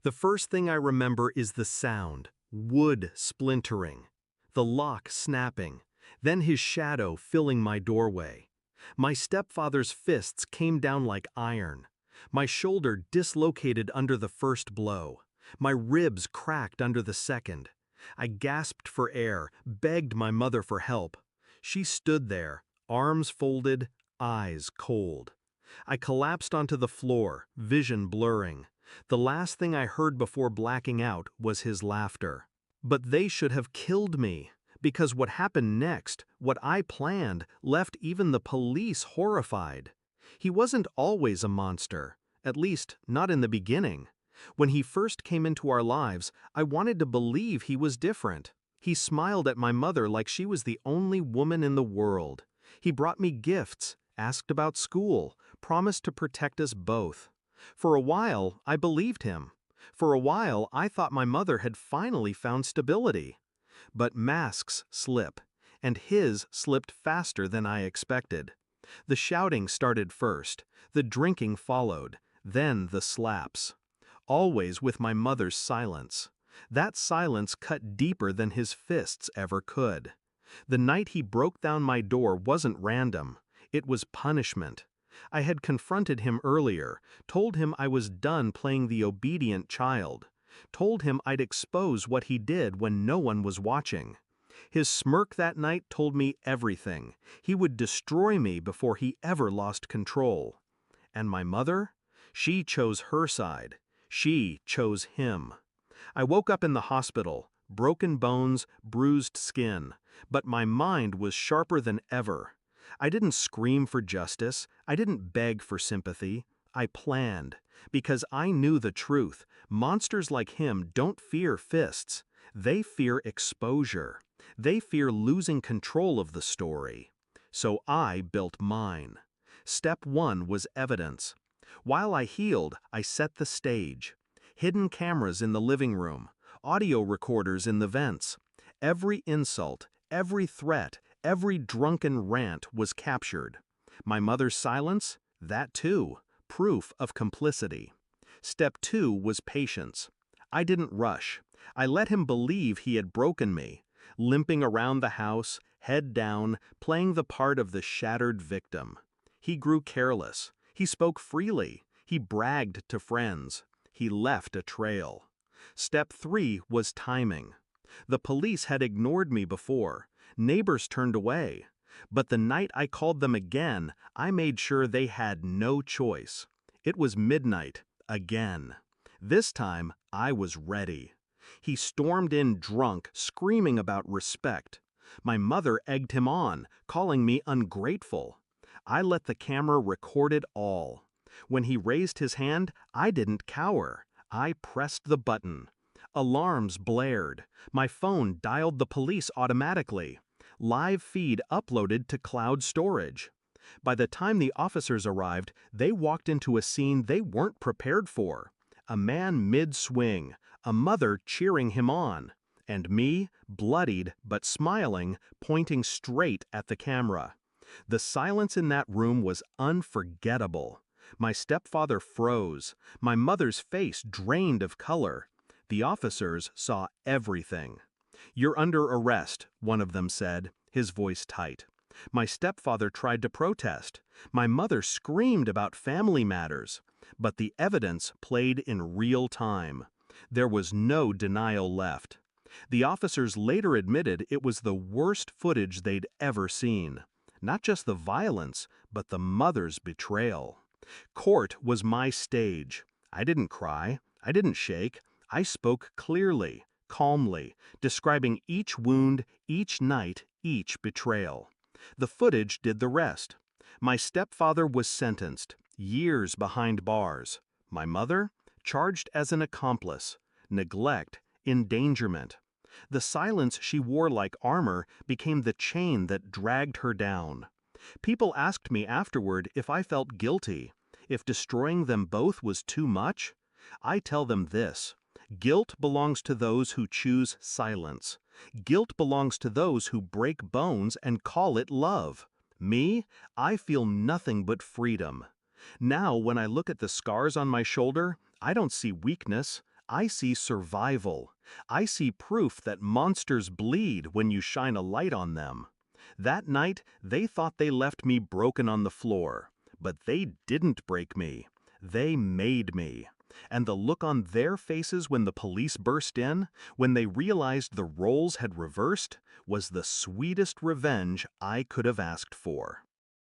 The first thing I remember is the sound, wood splintering, the lock snapping, then his shadow filling my doorway. My stepfather's fists came down like iron. My shoulder dislocated under the first blow. My ribs cracked under the second. I gasped for air, begged my mother for help. She stood there, arms folded, eyes cold. I collapsed onto the floor, vision blurring. The last thing I heard before blacking out was his laughter. But they should have killed me, because what happened next, what I planned, left even the police horrified. He wasn't always a monster, at least not in the beginning. When he first came into our lives, I wanted to believe he was different. He smiled at my mother like she was the only woman in the world. He brought me gifts, asked about school, promised to protect us both. For a while, I believed him. For a while, I thought my mother had finally found stability. But masks slip, and his slipped faster than I expected. The shouting started first, the drinking followed, then the slaps. Always with my mother's silence. That silence cut deeper than his fists ever could. The night he broke down my door wasn't random. It was punishment. I had confronted him earlier, told him I was done playing the obedient child, told him I'd expose what he did when no one was watching. His smirk that night told me everything. He would destroy me before he ever lost control. And my mother? She chose her side. She chose him. I woke up in the hospital, broken bones, bruised skin, but my mind was sharper than ever. I didn't scream for justice, I didn't beg for sympathy. I planned, because I knew the truth. Monsters like him don't fear fists. They fear exposure. They fear losing control of the story. So I built mine. Step 1 was evidence. While I healed, I set the stage. Hidden cameras in the living room, audio recorders in the vents. Every insult, every threat, every drunken rant was captured. My mother's silence? That too. Proof of complicity. Step 2 was patience. I didn't rush. I let him believe he had broken me, limping around the house, head down, playing the part of the shattered victim. He grew careless. He spoke freely. He bragged to friends. He left a trail. Step 3 was timing. The police had ignored me before. Neighbors turned away. But the night I called them again, I made sure they had no choice. It was midnight, again. This time, I was ready. He stormed in drunk, screaming about respect. My mother egged him on, calling me ungrateful. I let the camera record it all. When he raised his hand, I didn't cower. I pressed the button. Alarms blared. My phone dialed the police automatically. Live feed uploaded to cloud storage. By the time the officers arrived, they walked into a scene they weren't prepared for. A man mid-swing, a mother cheering him on, and me, bloodied but smiling, pointing straight at the camera. The silence in that room was unforgettable. My stepfather froze. My mother's face drained of color. The officers saw everything. "You're under arrest," one of them said, his voice tight. My stepfather tried to protest. My mother screamed about family matters. But the evidence played in real time. There was no denial left. The officers later admitted it was the worst footage they'd ever seen. Not just the violence, but the mother's betrayal. Court was my stage. I didn't cry. I didn't shake. I spoke clearly, calmly, describing each wound, each night, each betrayal. The footage did the rest. My stepfather was sentenced, years behind bars. My mother, charged as an accomplice. Neglect, endangerment. The silence she wore like armor became the chain that dragged her down. People asked me afterward if I felt guilty, if destroying them both was too much. I tell them this: guilt belongs to those who choose silence. Guilt belongs to those who break bones and call it love. Me, I feel nothing but freedom. Now, when I look at the scars on my shoulder, I don't see weakness. I see survival. I see proof that monsters bleed when you shine a light on them. That night, they thought they left me broken on the floor. But they didn't break me. They made me. And the look on their faces when the police burst in, when they realized the roles had reversed, was the sweetest revenge I could have asked for.